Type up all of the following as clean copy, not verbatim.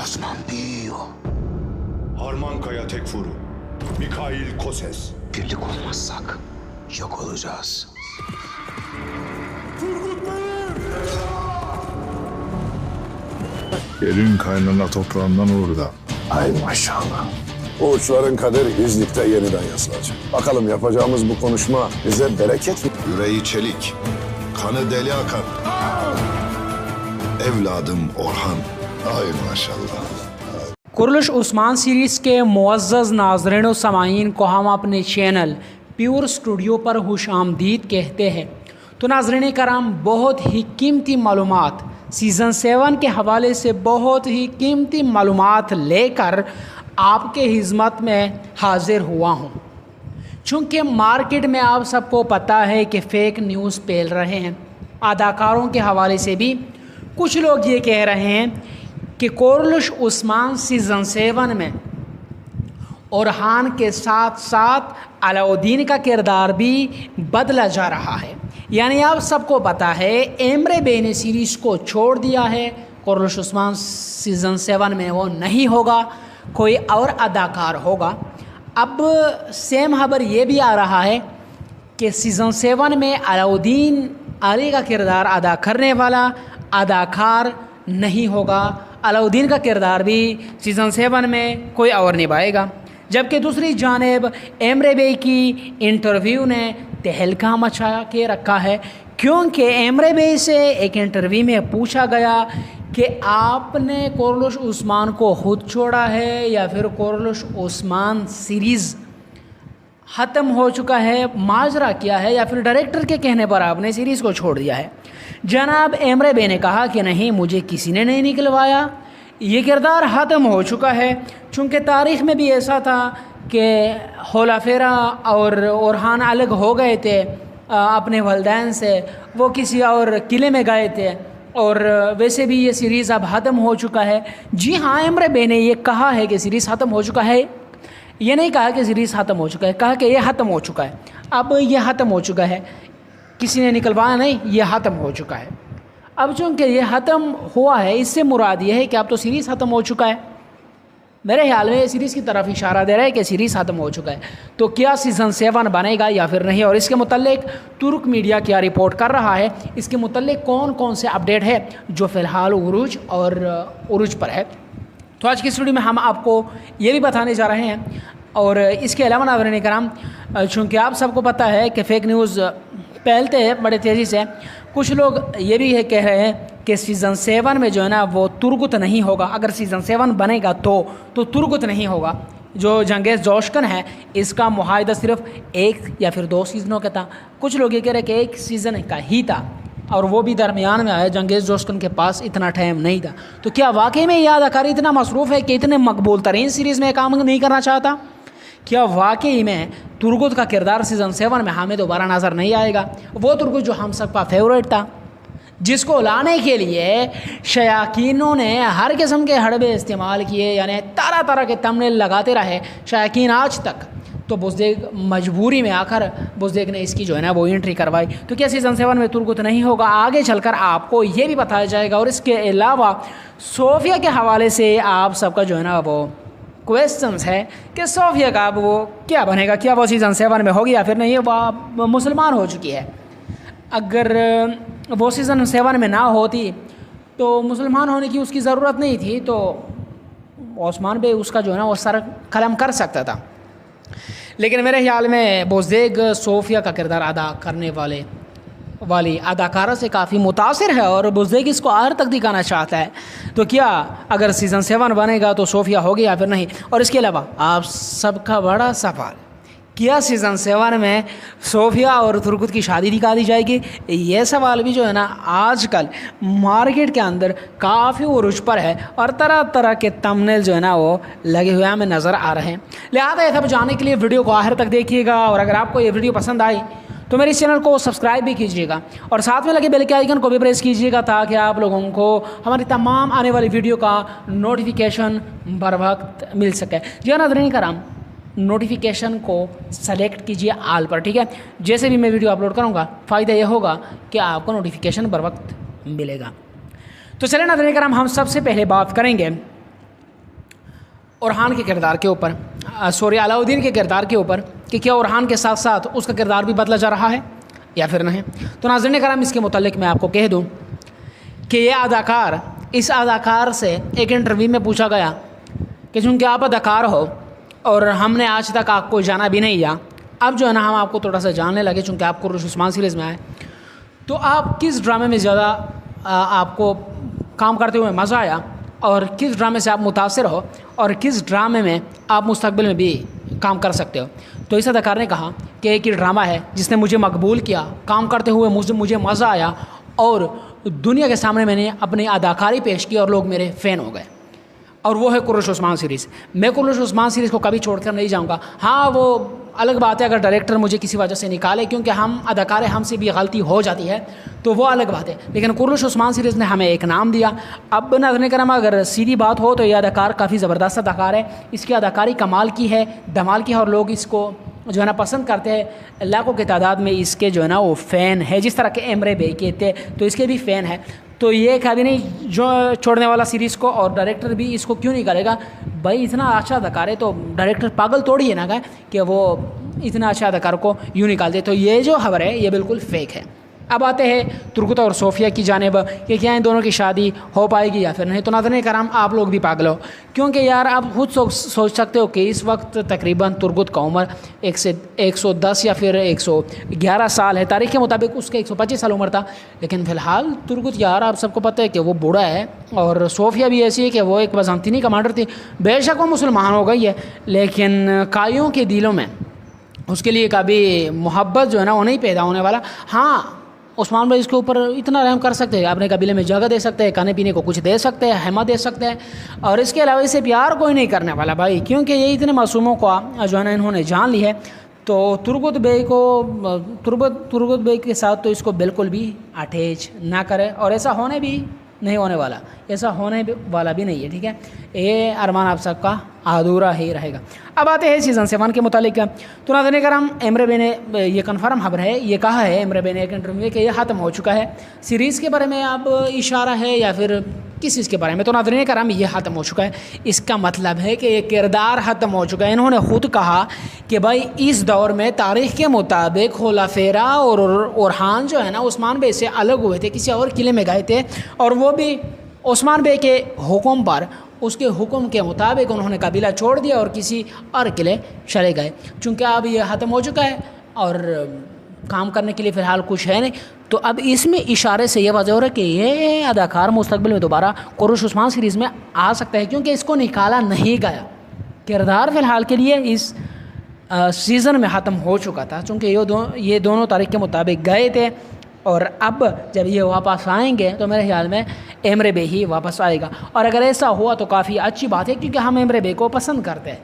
Osman büyüyor. Harman Kaya Tekfur, Mikhail Koses. Birlik olmazsak yok olacağız. Gelin kaynana toprağından olur da. Ay maşallah. Bu uçların kaderi İznik'te yeniden yazılacak. Bakalım yapacağımız bu konuşma bize bereket mi? Yüreği çelik, kanı deli akan. Evladım Orhan. Ay maşallah. Kurulus Osman series के मुअज़्ज़ज़ नाज़रीन और सामाईन को हम अपने channel pure studio पर खुश आमदीद कहते हैं। तो नाज़रीन कराम, बहुत ही कीमती मालूमात सीज़न 7 के हवाले से बहुत ही कीमती मालूमात लेकर आपके खिदमत में हाज़िर हुआ हूँ। चूँकि मार्केट में आप सबको पता है कि फ़ेक न्यूज़ फैल रहे हैं। अदाकारों के हवाले से भी कुछ लोग ये कह रहे हैं कि कुरलुश उस्मान सीज़न 7 में ओरहान के साथ साथ अलाउद्दीन का किरदार भी बदला जा रहा है। यानी आप सबको पता है एमरे बे ने सीरीज़ को छोड़ दिया है। कुरलुश उस्मान सीज़न 7 में वो नहीं होगा, कोई और अदाकार होगा। अब सेम खबर ये भी आ रहा है कि सीज़न 7 में अलाउद्दीन अली का किरदार अदा करने वाला अदाकार नहीं होगा। अलाउद्दीन का किरदार भी सीज़न 7 में कोई और निभाएगा। जबकि दूसरी जानिब एमरे बे की इंटरव्यू ने तहलका मचा के रखा है, क्योंकि एमरे बे से एक इंटरव्यू में पूछा गया कि आपने कुरलुश उस्मान को खुद छोड़ा है या फिर कुरलुश उस्मान सीरीज़ ख़त्म हो चुका है, माजरा किया है, या फिर डायरेक्टर के कहने पर आपने सीरीज़ को छोड़ दिया है। जनाब एमरे बे ने कहा कि नहीं, मुझे किसी ने नहीं निकलवाया, ये किरदार ख़त्म हो चुका है। चूँकि तारीख़ में भी ऐसा था कि होलाफेरा और ओरहान अलग हो गए थे अपने वालिदैन से, वो किसी और किले में गए थे, और वैसे भी ये सीरीज़ अब ख़त्म हो चुका है। जी हाँ, एमरे बे ने ये कहा है कि सीरीज़ ख़त्म हो चुका है। ये नहीं कहा कि सीरीज़ ख़त्म हो चुका है, कहा कि ये ख़त्म हो चुका है। अब ये ख़त्म हो चुका है, किसी ने निकलवाया नहीं, ये ख़त्म हो चुका है। अब चूँकि ये ख़त्म हुआ है, इससे मुराद ये है कि अब तो सीरीज़ ख़त्म हो चुका है। मेरे ख्याल में ये सीरीज़ की तरफ इशारा दे रहा है कि सीरीज़ ख़त्म हो चुका है। तो क्या सीज़न 7 बनेगा या फिर नहीं, और इसके मुतल्लिक तुर्क मीडिया क्या रिपोर्ट कर रहा है, इसके मुतल्लिक कौन कौन से अपडेट है जो फ़िलहाल उरूज और उरूज पर है। तो आज की इस वीडियो में हम आपको ये भी बताने जा रहे हैं। और इसके अलावा नाज़रीन कराम, चूँकि आप सबको पता है कि फ़ेक न्यूज़ फैलते हैं बड़े तेज़ी से, कुछ लोग ये भी कह रहे हैं कि सीज़न 7 में जो है ना वो तुर्गुत नहीं होगा। अगर सीज़न 7 बनेगा तो तुर्गुत नहीं होगा। जो चंगेज़ जोशकन है, इसका मुआहदा सिर्फ 1 या फिर 2 सीज़नों का था। कुछ लोग ये कह रहे हैं कि 1 सीज़न का ही था, और वो भी दरमियान में आया। चंगेज़ जोशकन के पास इतना टाइम नहीं था। तो क्या वाकई में ये अदाकारी इतना मसरूफ़ है कि इतने मकबूल तरीन सीरीज़ में काम नहीं करना चाहता? क्या वाकई में तुर्गुत का किरदार सीज़न 7 में हमें दोबारा नज़र नहीं आएगा? वो तुर्गुत जो हम सबका फेवरेट था, जिसको लाने के लिए शयाकीनों ने हर किस्म के हड़बे इस्तेमाल किए, यानी तरह तरह के तमनेल लगाते रहे शयाकीन आज तक। तो बुज़दिक मजबूरी में आकर बुज़दिक ने इसकी जो है ना वो एंट्री करवाई। तो क्या सीज़न 7 में तुर्गुत नहीं होगा? आगे चलकर आपको ये भी बताया जाएगा। और इसके अलावा सोफिया के हवाले से आप सबका जो है ना वो क्वेश्चंस है कि सोफिया का अब वो क्या बनेगा, क्या वो सीज़न 7 में होगी या फिर नहीं। वो मुसलमान हो चुकी है। अगर वो सीज़न 7 में ना होती तो मुसलमान होने की उसकी ज़रूरत नहीं थी, तो ओस्मान बे उसका जो है ना वो सर कलम कर सकता था। लेकिन मेरे ख्याल में बुज़दिक सोफिया का किरदार अदा करने वाली अदाकारा से काफ़ी मुतासिर है, और बुज़दिक इसको आखिर तक दिखाना चाहता है। तो क्या अगर सीज़न 7 बनेगा तो सोफिया होगी या फिर नहीं? और इसके अलावा आप सबका बड़ा सवाल, क्या सीज़न 7 में सोफिया और तुर्गुत की शादी दिखा दी जाएगी? ये सवाल भी जो है ना आजकल मार्केट के अंदर काफ़ी उरूज पर है, और तरह तरह के थंबनेल जो है ना वो लगे हुए हमें नज़र आ रहे हैं। लिहाजा ये सब जानने के लिए वीडियो को आखिर तक देखिएगा। और अगर आपको ये वीडियो पसंद आई तो मेरे इस चैनल को सब्सक्राइब भी कीजिएगा, और साथ में लगे बेल के आइकन को भी प्रेस कीजिएगा, ताकि आप लोगों को हमारी तमाम आने वाली वीडियो का नोटिफिकेशन बर वक्त मिल सके। जी हाँ नाज़रीन कराम, नोटिफिकेशन को सेलेक्ट कीजिए आल पर, ठीक है। जैसे भी मैं वीडियो अपलोड करूँगा, फ़ायदा ये होगा कि आपको नोटिफिकेशन बर वक्त मिलेगा। तो चलिए नाज़रीन कराम, हम सबसे पहले बात करेंगे اورحان کے کردار کے اوپر علاؤدین کے کردار کے اوپر کہ کیا اورحان کے ساتھ ساتھ اس کا کردار بھی بدلا جا رہا ہے یا پھر نہیں. تو ناظرین کرام اس کے متعلق میں آپ کو کہہ دوں کہ یہ اس اداکار سے ایک انٹرویو میں پوچھا گیا کہ چونکہ آپ اداکار ہو اور ہم نے آج تک آپ کو جانا بھی نہیں یا اب جو ہے نا ہم آپ کو تھوڑا سا جاننے لگے چونکہ آپ قرش عثمان سیریز میں آئے, تو آپ کس ڈرامے میں زیادہ آپ کو کام کرتے ہوئے مزہ آیا اور کس ڈرامے سے آپ متاثر ہو اور کس ڈرامے میں آپ مستقبل میں بھی کام کر سکتے ہو. تو اس اداکار نے کہا کہ ایک ہی ڈرامہ ہے جس نے مجھے مقبول کیا, کام کرتے ہوئے مجھے مزہ آیا اور دنیا کے سامنے میں نے اپنی اداکاری پیش کی اور لوگ میرے فین ہو گئے, اور وہ ہے قرش عثمان سیریز. میں قرش عثمان سیریز کو کبھی چھوڑ کر نہیں جاؤں گا. ہاں وہ الگ بات ہے اگر ڈائریکٹر مجھے کسی وجہ سے نکالے, کیونکہ ہم اداکار ہم سے بھی غلطی ہو جاتی ہے تو وہ الگ بات ہے, لیکن قرش عثمان سیریز نے ہمیں ایک نام دیا. اب ناظرین کرام اگر سیدھی بات ہو تو یہ اداکار کافی زبردست اداکار ہے, اس کی اداکاری کمال کی ہے, دمال کی ہے, اور لوگ اس کو جو ہے نا پسند کرتے ہیں. لاکھوں کی تعداد میں اس کے جو ہے نا وہ فین ہے, جس طرح کہ امرے بے کے تھے تو اس کے بھی فین ہے. تو یہ کبھی نہیں جو چھوڑنے والا سیریز کو, اور ڈائریکٹر بھی اس کو کیوں نہیں کرے گا بھائی, اتنا اچھا اداکار ہے تو ڈائریکٹر پاگل توڑی ہے نا کہ وہ اتنا اچھا اداکار کو یوں نکال دے. تو یہ جو خبر ہے یہ بالکل فیک ہے. اب آتے ہیں ترگت اور صوفیہ کی جانب کہ کیا ان دونوں کی شادی ہو پائے گی یا پھر نہیں. تو ناظرین کرام آپ لوگ بھی پاگل ہو, کیونکہ یار آپ خود سوچ سکتے ہو کہ اس وقت تقریباً ترگت کا عمر 110 یا پھر 111 سال ہے. تاریخ کے مطابق اس کے 125 سال عمر تھا, لیکن فی الحال ترگت یار آپ سب کو پتہ ہے کہ وہ بوڑھا ہے, اور صوفیہ بھی ایسی ہے کہ وہ ایک بازنطینی کمانڈر تھی. بے شک وہ مسلمان ہو گئی ہے, لیکن کائیوں کے دلوں میں اس کے لیے کبھی محبت جو ہے نا وہ نہیں پیدا ہونے والا. ہاں عثمان بھائی اس کے اوپر اتنا رحم کر سکتے ہیں, اپنے قبیلے میں جگہ دے سکتے ہیں, کھانے پینے کو کچھ دے سکتے ہیں, خیمہ دے سکتے ہیں, اور اس کے علاوہ اسے پیار کوئی نہیں کرنے والا بھائی, کیونکہ یہ اتنے معصوموں کو جو ہے نا انہوں نے جان لی ہے. تو ترگت بے کے ساتھ تو اس کو بالکل بھی اٹیچ نہ کرے, اور ایسا ہونے بھی نہیں ہونے والا, ایسا ہونے والا بھی نہیں ہے. ٹھیک ہے, یہ ارمان آپ سب کا ادھورا ہی رہے گا. اب آتے ہیں سیزن 7 کے متعلق. تو ناظرین کرام امرے بے نے یہ کنفرم خبر ہے, یہ کہا ہے امرے بے نے ایک انٹرویو میں کہ یہ ختم ہو چکا ہے. سیریز کے بارے میں اب اشارہ ہے یا پھر کس چیز کے بارے میں؟ تو ناظرین کرام یہ ختم ہو چکا ہے. اس کا مطلب ہے کہ یہ کردار ختم ہو چکا ہے. انہوں نے خود کہا کہ بھائی اس دور میں تاریخ کے مطابق خلفاء اور اورحان جو ہے نا عثمان بے سے الگ ہوئے تھے, کسی اور قلعے میں گئے تھے, اور وہ بھی عثمان بے کے حکم پر, اس کے حکم کے مطابق انہوں نے قبیلہ چھوڑ دیا اور کسی اور قلعے چلے گئے. چونکہ اب یہ ختم ہو چکا ہے اور کام کرنے کے لیے فی الحال کچھ ہے نہیں, تو اب اس میں اشارے سے یہ واضح ہو رہا ہے کہ یہ اداکار مستقبل میں دوبارہ قرش عثمان سیریز میں آ سکتا ہے, کیونکہ اس کو نکالا نہیں گیا. کردار فی الحال کے لیے اس سیزن میں ختم ہو چکا تھا, چونکہ یہ دونوں تاریخ کے مطابق گئے تھے, اور اب جب یہ واپس آئیں گے تو میرے خیال میں امرے بے ہی واپس آئے گا. اور اگر ایسا ہوا تو کافی اچھی بات ہے, کیونکہ ہم امرے بے کو پسند کرتے ہیں,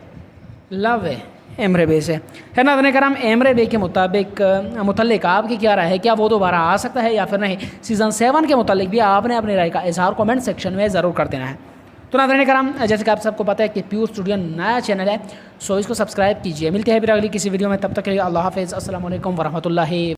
لو ہے امرے بے سے. ہے ناظرین کرام امرے بے کے متعلق آپ کی کیا رائے ہے, کیا وہ دوبارہ آ سکتا ہے یا پھر نہیں؟ سیزن 7 کے متعلق بھی آپ نے اپنی رائے کا اظہار کمنٹ سیکشن میں ضرور کر دینا ہے. تو ناظرین کرام جیسے کہ آپ سب کو پتہ ہے کہ پیور اسٹوڈیو نیا چینل ہے, سو اس کو سبسکرائب کیجیے. ملتے ہیں پھر اگلی کسی ویڈیو میں, تب تک کے لیے اللہ حافظ, السلام علیکم ورحمۃ اللہ.